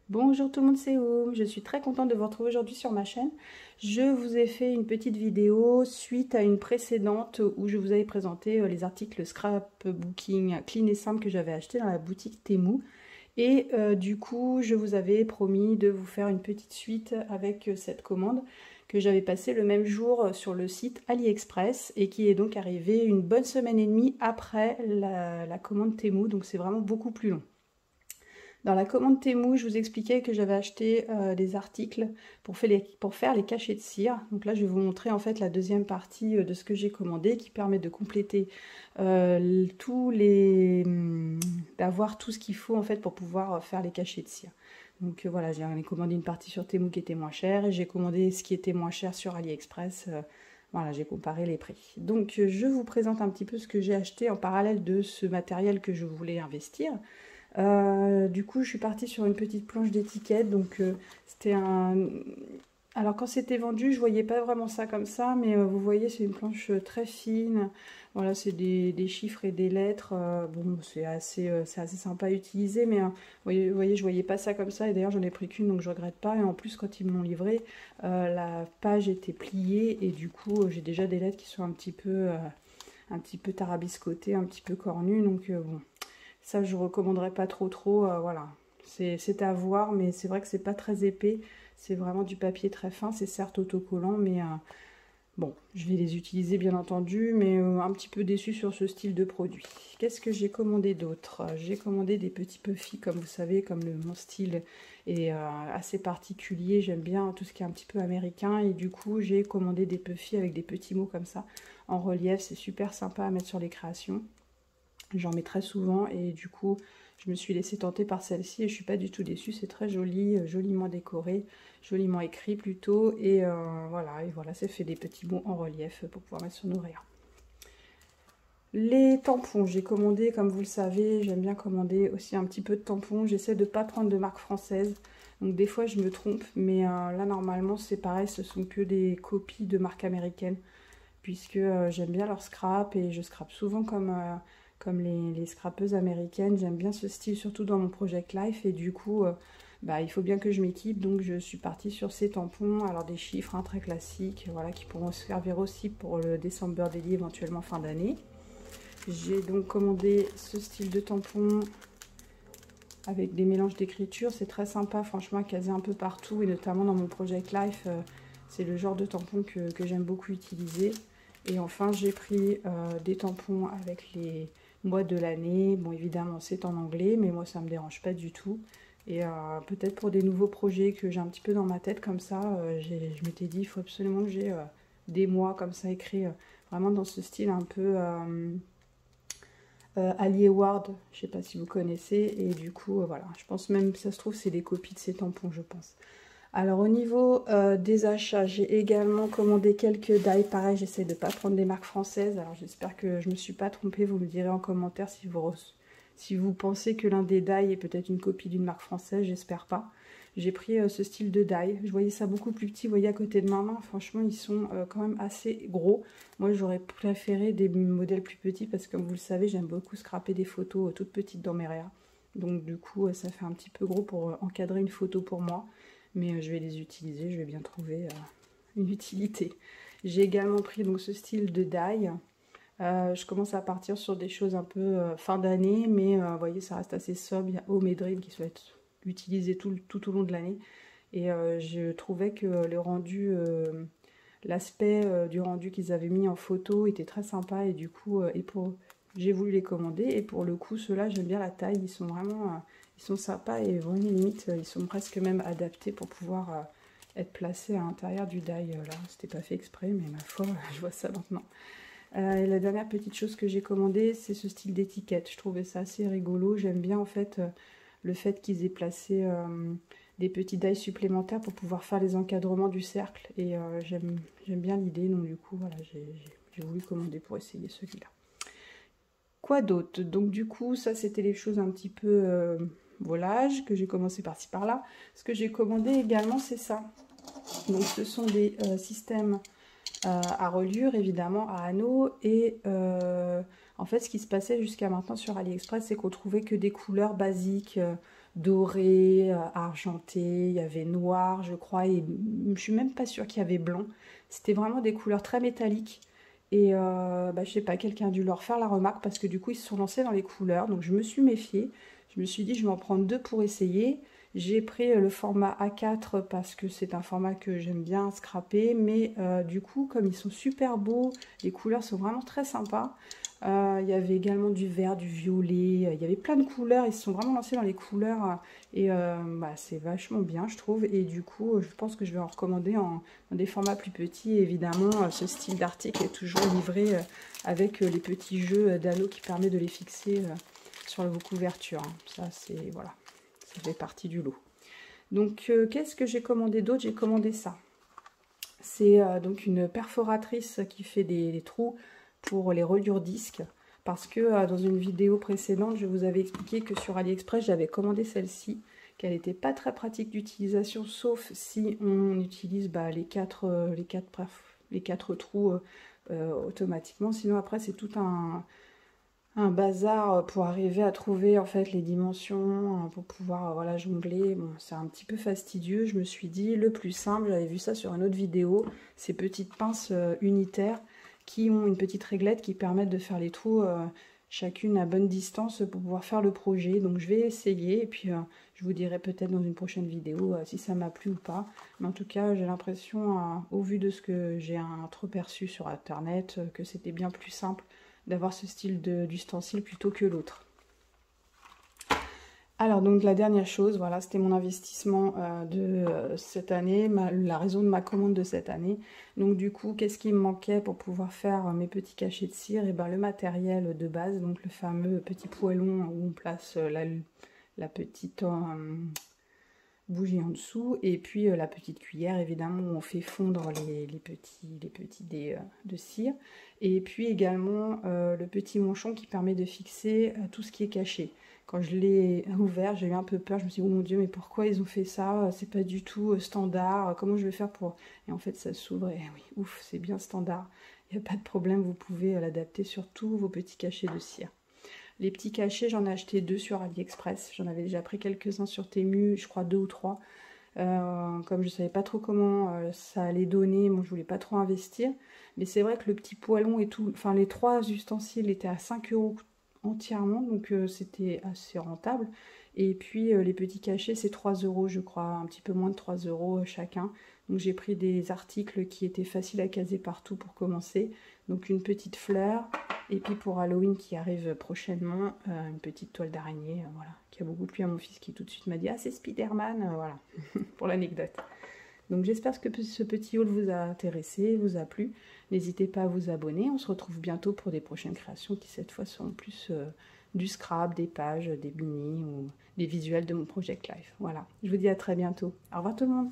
Bonjour tout le monde, c'est Oum. Je suis très contente de vous retrouver aujourd'hui sur ma chaîne. Je vous ai fait une petite vidéo suite à une précédente où je vous avais présenté les articles scrapbooking clean et simple que j'avais acheté dans la boutique Temu. Et du coup, je vous avais promis de vous faire une petite suite avec cette commande que j'avais passée le même jour sur le site AliExpress et qui est donc arrivée une bonne semaine et demie après la commande Temu. Donc c'est vraiment beaucoup plus long. Dans la commande Temu, je vous expliquais que j'avais acheté des articles pour faire les cachets de cire. Donc là, je vais vous montrer en fait la deuxième partie de ce que j'ai commandé qui permet de compléter d'avoir tout ce qu'il faut en fait pour pouvoir faire les cachets de cire. Donc voilà, j'ai commandé une partie sur Temu qui était moins chère et j'ai commandé ce qui était moins cher sur AliExpress. Voilà, j'ai comparé les prix. Donc je vous présente un petit peu ce que j'ai acheté en parallèle de ce matériel que je voulais investir. Du coup, je suis partie sur une petite planche d'étiquette. Donc, c'était un. Alors, quand c'était vendu, je voyais pas vraiment ça comme ça, mais vous voyez, c'est une planche très fine. Voilà, c'est des chiffres et des lettres. Bon, c'est assez sympa à utiliser, mais vous voyez, je voyais pas ça comme ça. Et d'ailleurs, j'en ai pris qu'une, donc je regrette pas. Et en plus, quand ils me l'ont livré, la page était pliée et du coup, j'ai déjà des lettres qui sont un petit peu tarabiscotées, un petit peu cornues. Donc, bon. Ça, je recommanderais pas trop, voilà. C'est à voir, mais c'est vrai que c'est pas très épais. C'est vraiment du papier très fin. C'est certes autocollant, mais bon, je vais les utiliser bien entendu, mais un petit peu déçue sur ce style de produit. Qu'est-ce que j'ai commandé d'autre? J'ai commandé des petits puffy, comme vous savez, comme mon style est assez particulier. J'aime bien tout ce qui est un petit peu américain, et du coup, j'ai commandé des puffy avec des petits mots comme ça en relief. C'est super sympa à mettre sur les créations. J'en mets très souvent et du coup je me suis laissée tenter par celle-ci et je suis pas du tout déçue. C'est très joli, joliment décoré, joliment écrit plutôt et voilà, ça fait des petits mots en relief pour pouvoir mettre sur nos rayons. Les tampons, j'ai commandé, comme vous le savez, j'aime bien commander aussi un petit peu de tampons. J'essaie de ne pas prendre de marque française, donc des fois je me trompe, mais là normalement c'est pareil, ce sont que des copies de marques américaines, puisque j'aime bien leur scrap et je scrape souvent comme les scrapeuses américaines. J'aime bien ce style, surtout dans mon Project Life, et du coup, il faut bien que je m'équipe, donc je suis partie sur ces tampons. Alors des chiffres très classiques, voilà, qui pourront se servir aussi pour le December Daily, éventuellement fin d'année. J'ai donc commandé ce style de tampon avec des mélanges d'écriture. C'est très sympa, franchement, à caser un peu partout, et notamment dans mon Project Life, c'est le genre de tampon que j'aime beaucoup utiliser. Et enfin, j'ai pris des tampons avec les mois de l'année. Bon, évidemment, c'est en anglais, mais moi, ça ne me dérange pas du tout. Et peut-être pour des nouveaux projets que j'ai un petit peu dans ma tête comme ça, je m'étais dit, il faut absolument que j'ai des mois comme ça écrits, vraiment dans ce style un peu Ali Ward, je ne sais pas si vous connaissez. Et du coup, voilà, je pense même, ça se trouve, c'est des copies de ces tampons, je pense. Alors au niveau des achats, j'ai également commandé quelques die. Pareil, j'essaie de ne pas prendre des marques françaises. Alors j'espère que je ne me suis pas trompée. Vous me direz en commentaire si vous pensez que l'un des die est peut-être une copie d'une marque française. J'espère pas. J'ai pris ce style de die. Je voyais ça beaucoup plus petit. Vous voyez à côté de ma main, franchement, ils sont quand même assez gros. Moi, j'aurais préféré des modèles plus petits parce que comme vous le savez, j'aime beaucoup scraper des photos toutes petites dans mes réas. Donc du coup, ça fait un petit peu gros pour encadrer une photo pour moi. Mais je vais les utiliser, je vais bien trouver une utilité. J'ai également pris donc ce style de die. Je commence à partir sur des choses un peu fin d'année, mais vous voyez, ça reste assez sobre. Il y a Home et Dream qui sont utilisés tout au long de l'année. Et je trouvais que le rendu, l'aspect du rendu qu'ils avaient mis en photo était très sympa. Et du coup, j'ai voulu les commander. Et pour le coup, ceux-là, j'aime bien la taille. Ils sont vraiment... ils sont sympas et vraiment limite, ils sont presque même adaptés pour pouvoir être placés à l'intérieur du die. Là, c'était pas fait exprès, mais ma foi, je vois ça maintenant. Et la dernière petite chose que j'ai commandée, c'est ce style d'étiquette. Je trouvais ça assez rigolo. J'aime bien en fait le fait qu'ils aient placé des petits die supplémentaires pour pouvoir faire les encadrements du cercle. Et j'aime bien l'idée, donc du coup, voilà, j'ai voulu commander pour essayer celui-là. Quoi d'autre? Donc du coup, ça c'était les choses un petit peu volage, que j'ai commencé par-ci par-là. Ce que j'ai commandé également, c'est ça. Donc ce sont des systèmes à reliure, évidemment, à anneaux. Et en fait, ce qui se passait jusqu'à maintenant sur AliExpress, c'est qu'on trouvait que des couleurs basiques, doré, argenté, il y avait noir, je crois, et je suis même pas sûre qu'il y avait blanc. C'était vraiment des couleurs très métalliques. Et je sais pas, quelqu'un a dû leur faire la remarque parce que du coup, ils se sont lancés dans les couleurs. Donc, je me suis méfiée. Je me suis dit, je vais en prendre 2 pour essayer. J'ai pris le format A4 parce que c'est un format que j'aime bien scraper. Mais du coup, comme ils sont super beaux, les couleurs sont vraiment très sympas. Il y avait également du vert, du violet, il y avait plein de couleurs, ils se sont vraiment lancés dans les couleurs et c'est vachement bien je trouve, et du coup je pense que je vais en recommander dans des formats plus petits. Et évidemment ce style d'article est toujours livré avec les petits jeux d'anneaux qui permettent de les fixer sur vos couvertures, hein. Ça c'est, voilà, ça fait partie du lot. Donc qu'est-ce que j'ai commandé d'autre? J'ai commandé ça. C'est donc une perforatrice qui fait des trous pour les reliures disques, parce que dans une vidéo précédente je vous avais expliqué que sur AliExpress j'avais commandé celle-ci, qu'elle n'était pas très pratique d'utilisation sauf si on utilise les quatre trous automatiquement, sinon après c'est tout un bazar pour arriver à trouver en fait les dimensions pour pouvoir voilà, jongler. Bon, c'est un petit peu fastidieux. Je me suis dit le plus simple, j'avais vu ça sur une autre vidéo, ces petites pinces unitaires qui ont une petite réglette qui permettent de faire les trous chacune à bonne distance pour pouvoir faire le projet. Donc je vais essayer et puis je vous dirai peut-être dans une prochaine vidéo si ça m'a plu ou pas. Mais en tout cas j'ai l'impression au vu de ce que j'ai entreperçu sur internet que c'était bien plus simple d'avoir ce style d'ustensile plutôt que l'autre. Alors donc la dernière chose, voilà, c'était mon investissement de cette année, la raison de ma commande de cette année. Donc du coup, qu'est-ce qui me manquait pour pouvoir faire mes petits cachets de cire? Et ben le matériel de base, donc le fameux petit poêlon où on place la petite bougie en dessous, et puis la petite cuillère évidemment où on fait fondre les petits dés de cire, et puis également le petit manchon qui permet de fixer tout ce qui est caché. Quand je l'ai ouvert, j'ai eu un peu peur, je me suis dit oh mon dieu, mais pourquoi ils ont fait ça? C'est pas du tout standard, comment je vais faire pour... Et en fait ça s'ouvre et oui, ouf, c'est bien standard, il n'y a pas de problème, vous pouvez l'adapter sur tous vos petits cachets de cire. Les petits cachets, j'en ai acheté 2 sur AliExpress. J'en avais déjà pris quelques-uns sur Temu, je crois 2 ou 3. Comme je ne savais pas trop comment ça allait donner, moi je voulais pas trop investir. Mais c'est vrai que le petit poêlon et tout, enfin les 3 ustensiles étaient à 5 € entièrement, donc c'était assez rentable. Et puis les petits cachets, c'est 3 € je crois, un petit peu moins de 3 € chacun. Donc j'ai pris des articles qui étaient faciles à caser partout pour commencer. Donc une petite fleur, et puis pour Halloween qui arrive prochainement, une petite toile d'araignée, voilà, qui a beaucoup plu à mon fils qui tout de suite m'a dit « Ah c'est Spider-Man », voilà, pour l'anecdote. Donc j'espère que ce petit haul vous a intéressé, vous a plu. N'hésitez pas à vous abonner, on se retrouve bientôt pour des prochaines créations qui cette fois seront plus du scrap, des pages, des mini ou des visuels de mon Project Life. Voilà, je vous dis à très bientôt. Au revoir tout le monde.